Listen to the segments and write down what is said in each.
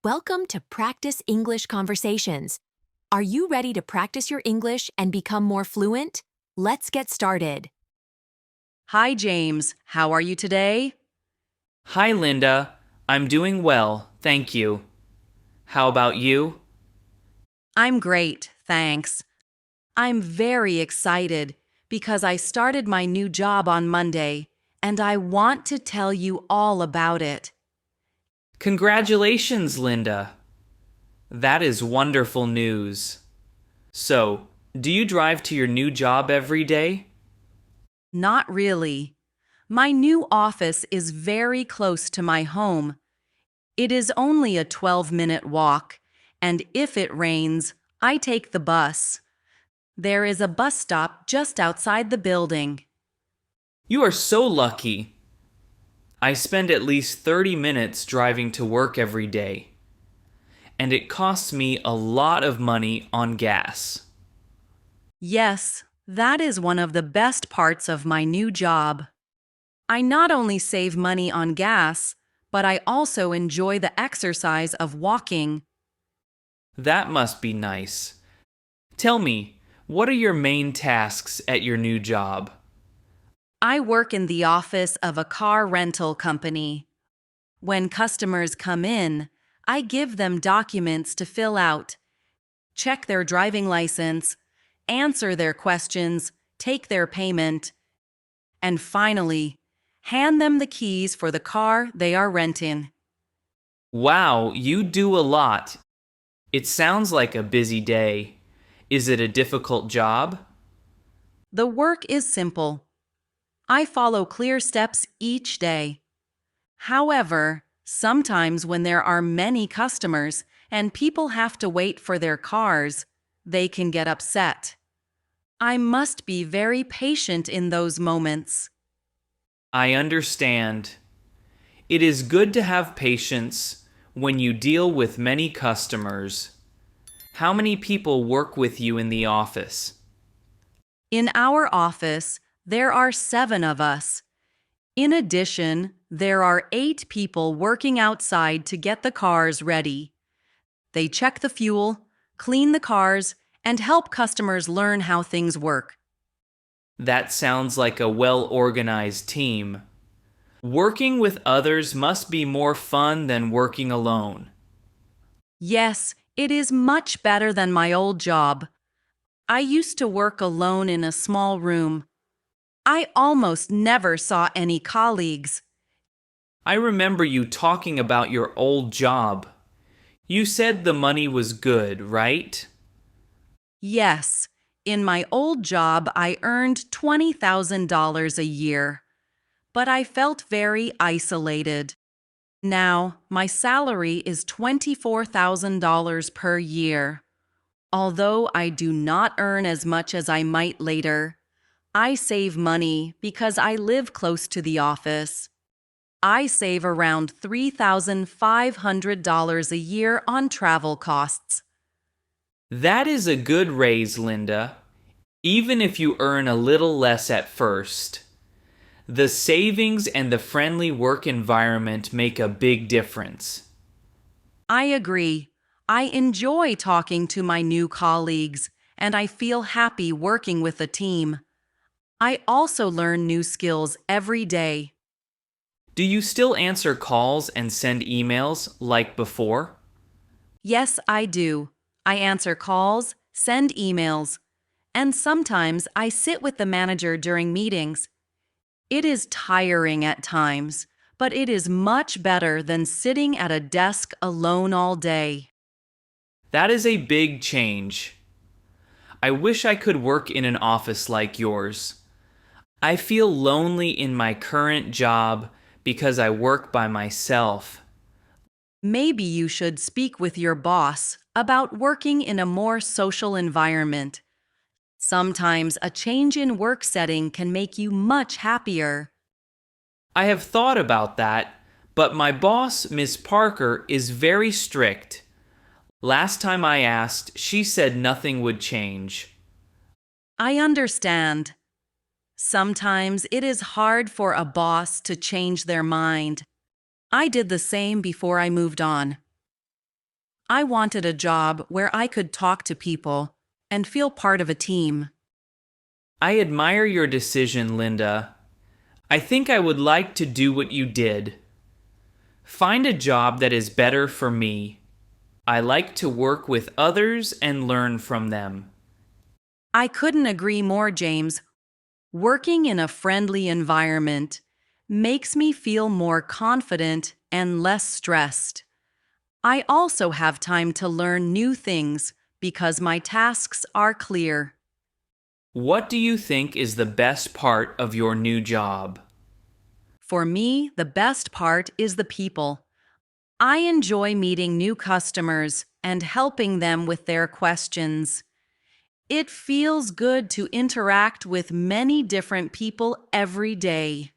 Welcome to Practice English Conversations. Are you ready to practice your English and become more fluent? Let's get started. Hi, James. How are you today? Hi, Linda. I'm doing well, thank you. How about you? I'm great, thanks. I'm very excited because I started my new job on Monday, and I want to tell you all about it. Congratulations, Linda. That is wonderful news. So, do you drive to your new job every day? Not really. My new office is very close to my home. It is only a 12-minute walk, and if it rains, I take the bus. There is a bus stop just outside the building. You are so lucky. I spend at least 30 minutes driving to work every day, and it costs me a lot of money on gas. Yes, that is one of the best parts of my new job. I not only save money on gas, but I also enjoy the exercise of walking. That must be nice. Tell me, what are your main tasks at your new job? I work in the office of a car rental company. When customers come in, I give them documents to fill out, check their driving license, answer their questions, take their payment, and finally, hand them the keys for the car they are renting. Wow, you do a lot. It sounds like a busy day. Is it a difficult job? The work is simple. I follow clear steps each day. However, sometimes when there are many customers and people have to wait for their cars, they can get upset. I must be very patient in those moments. I understand. It is good to have patience when you deal with many customers. How many people work with you in the office? In our office, there are 7 of us. In addition, there are 8 people working outside to get the cars ready. They check the fuel, clean the cars, and help customers learn how things work. That sounds like a well-organized team. Working with others must be more fun than working alone. Yes, it is much better than my old job. I used to work alone in a small room. I almost never saw any colleagues. I remember you talking about your old job. You said the money was good, right? Yes, in my old job I earned $20,000 a year, but I felt very isolated. Now, my salary is $24,000 per year. Although I do not earn as much as I might later, I save money because I live close to the office. I save around $3,500 a year on travel costs. That is a good raise, Linda, even if you earn a little less at first. The savings and the friendly work environment make a big difference. I agree. I enjoy talking to my new colleagues, and I feel happy working with the team. I also learn new skills every day. Do you still answer calls and send emails like before? Yes, I do. I answer calls, send emails, and sometimes I sit with the manager during meetings. It is tiring at times, but it is much better than sitting at a desk alone all day. That is a big change. I wish I could work in an office like yours. I feel lonely in my current job because I work by myself. Maybe you should speak with your boss about working in a more social environment. Sometimes a change in work setting can make you much happier. I have thought about that, but my boss, Miss Parker, is very strict. Last time I asked, she said nothing would change. I understand. Sometimes it is hard for a boss to change their mind. I did the same before I moved on. I wanted a job where I could talk to people and feel part of a team. I admire your decision, Linda. I think I would like to do what you did. Find a job that is better for me. I like to work with others and learn from them. I couldn't agree more, James. Working in a friendly environment makes me feel more confident and less stressed. I also have time to learn new things because my tasks are clear. What do you think is the best part of your new job? For me, the best part is the people. I enjoy meeting new customers and helping them with their questions. It feels good to interact with many different people every day.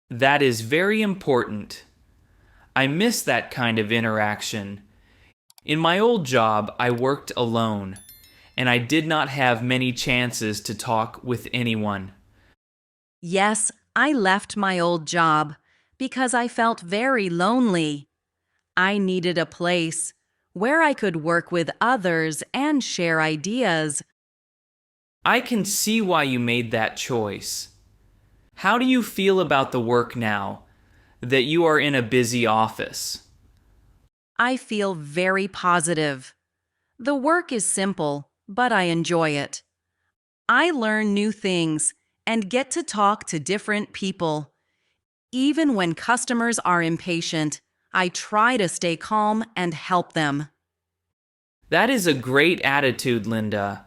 That is very important. I miss that kind of interaction. In my old job, I worked alone, and I did not have many chances to talk with anyone. Yes, I left my old job because I felt very lonely. I needed a place where I could work with others and share ideas. I can see why you made that choice. How do you feel about the work now that you are in a busy office? I feel very positive. The work is simple, but I enjoy it. I learn new things and get to talk to different people. Even when customers are impatient, I try to stay calm and help them. That is a great attitude, Linda.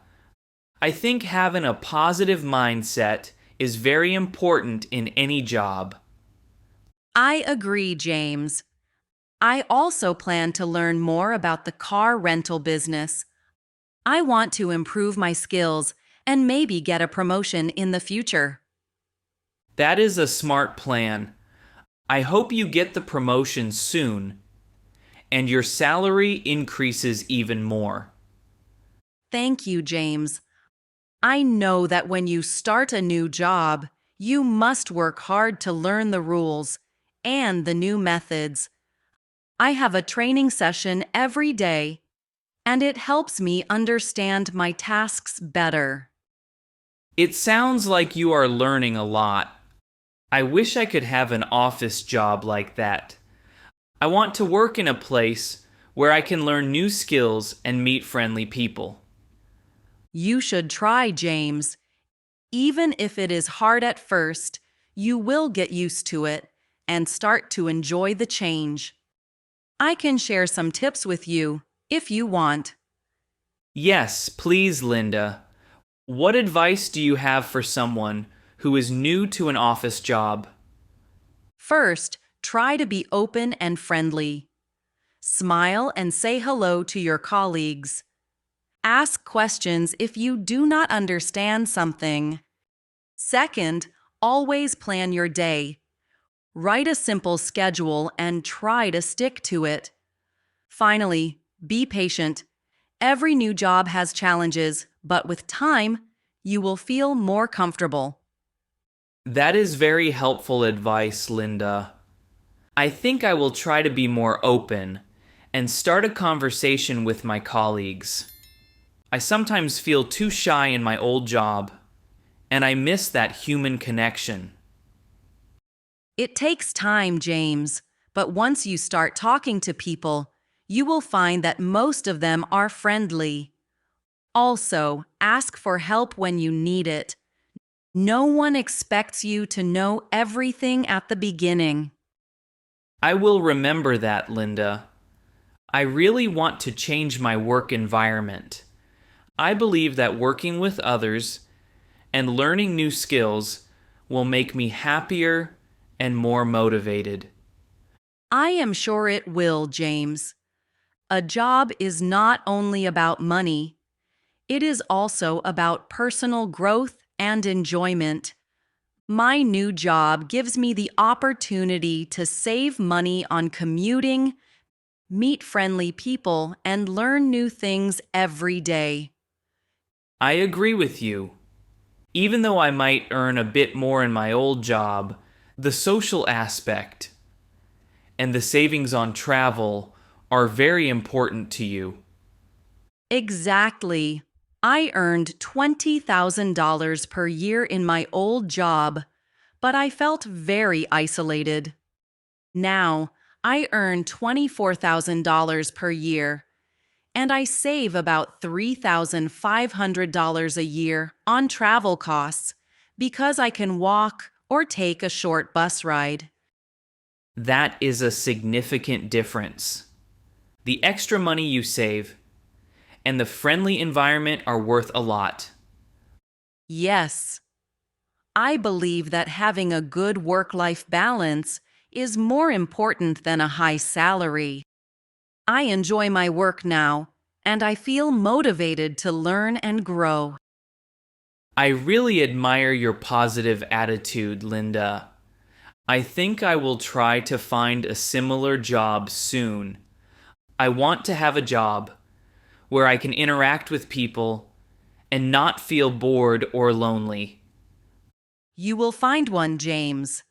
I think having a positive mindset is very important in any job. I agree, James. I also plan to learn more about the car rental business. I want to improve my skills and maybe get a promotion in the future. That is a smart plan. I hope you get the promotion soon and your salary increases even more. Thank you, James. I know that when you start a new job, you must work hard to learn the rules and the new methods. I have a training session every day, and it helps me understand my tasks better. It sounds like you are learning a lot. I wish I could have an office job like that. I want to work in a place where I can learn new skills and meet friendly people. You should try, James. Even if it is hard at first, you will get used to it and start to enjoy the change. I can share some tips with you if you want. Yes, please, Linda. What advice do you have for someone who is new to an office job? First, try to be open and friendly. Smile and say hello to your colleagues. Ask questions if you do not understand something. Second, always plan your day. Write a simple schedule and try to stick to it. Finally, be patient. Every new job has challenges, but with time, you will feel more comfortable. That is very helpful advice, Linda. I think I will try to be more open and start a conversation with my colleagues. I sometimes feel too shy in my old job, and I miss that human connection. It takes time, James, but once you start talking to people, you will find that most of them are friendly. Also, ask for help when you need it. No one expects you to know everything at the beginning. I will remember that, Linda. I really want to change my work environment. I believe that working with others and learning new skills will make me happier and more motivated. I am sure it will, James. A job is not only about money, it is also about personal growth and enjoyment. My new job gives me the opportunity to save money on commuting, meet friendly people, and learn new things every day. I agree with you. Even though I might earn a bit more in my old job, the social aspect and the savings on travel are very important to you. Exactly. I earned $20,000 per year in my old job, but I felt very isolated. Now, I earn $24,000 per year, and I save about $3,500 a year on travel costs because I can walk or take a short bus ride. That is a significant difference. The extra money you save and the friendly environment are worth a lot. Yes, I believe that having a good work-life balance is more important than a high salary. I enjoy my work now, and I feel motivated to learn and grow. I really admire your positive attitude, Linda. I think I will try to find a similar job soon. I want to have a job where I can interact with people and not feel bored or lonely. You will find one, James.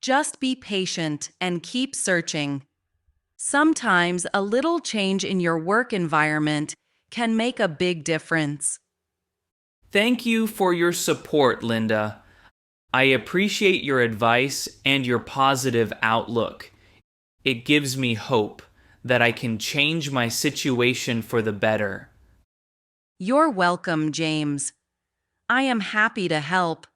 Just be patient and keep searching. Sometimes a little change in your work environment can make a big difference. Thank you for your support, Linda. I appreciate your advice and your positive outlook. It gives me hope that I can change my situation for the better. You're welcome, James. I am happy to help.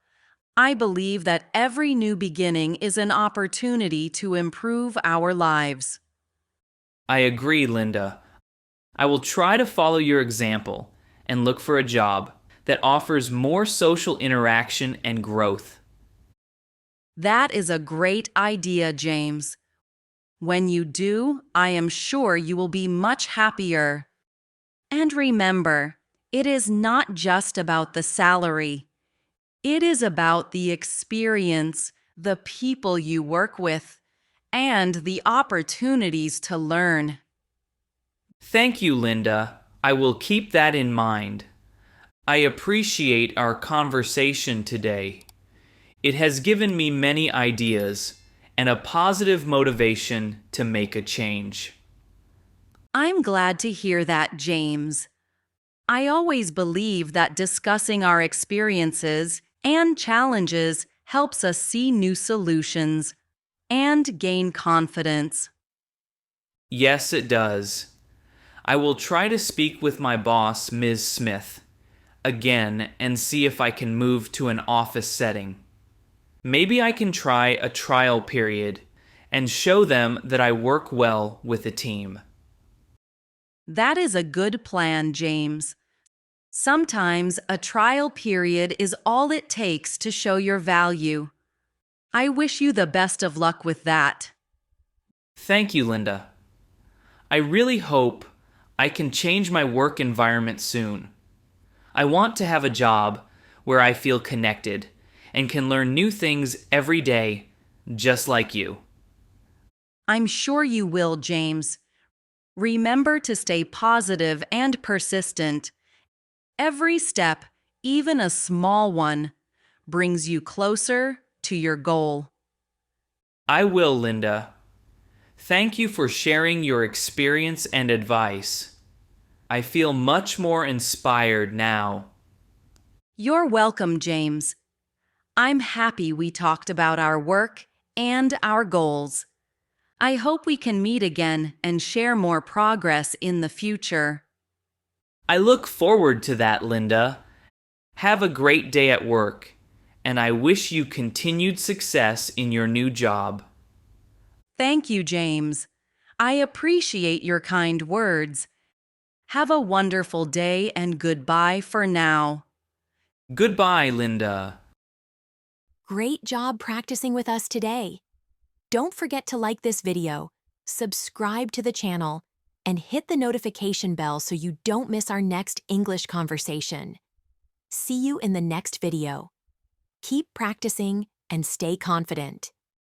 I believe that every new beginning is an opportunity to improve our lives. I agree, Linda. I will try to follow your example and look for a job that offers more social interaction and growth. That is a great idea, James. When you do, I am sure you will be much happier. And remember, it is not just about the salary. It is about the experience, the people you work with, and the opportunities to learn. Thank you, Linda. I will keep that in mind. I appreciate our conversation today. It has given me many ideas and a positive motivation to make a change. I'm glad to hear that, James. I always believe that discussing our experiences and challenges helps us see new solutions and gain confidence. Yes, it does. I will try to speak with my boss, Ms. Smith, again and see if I can move to an office setting. Maybe I can try a trial period and show them that I work well with a team. That is a good plan, James. Sometimes a trial period is all it takes to show your value. I wish you the best of luck with that. Thank you, Linda. I really hope I can change my work environment soon. I want to have a job where I feel connected and can learn new things every day, just like you. I'm sure you will, James. Remember to stay positive and persistent. Every step, even a small one, brings you closer to your goal. I will, Linda. Thank you for sharing your experience and advice. I feel much more inspired now. You're welcome, James. I'm happy we talked about our work and our goals. I hope we can meet again and share more progress in the future. I look forward to that, Linda. Have a great day at work, and I wish you continued success in your new job. Thank you, James. I appreciate your kind words. Have a wonderful day and goodbye for now. Goodbye, Linda. Great job practicing with us today. Don't forget to like this video, subscribe to the channel, and hit the notification bell so you don't miss our next English conversation. See you in the next video. Keep practicing and stay confident.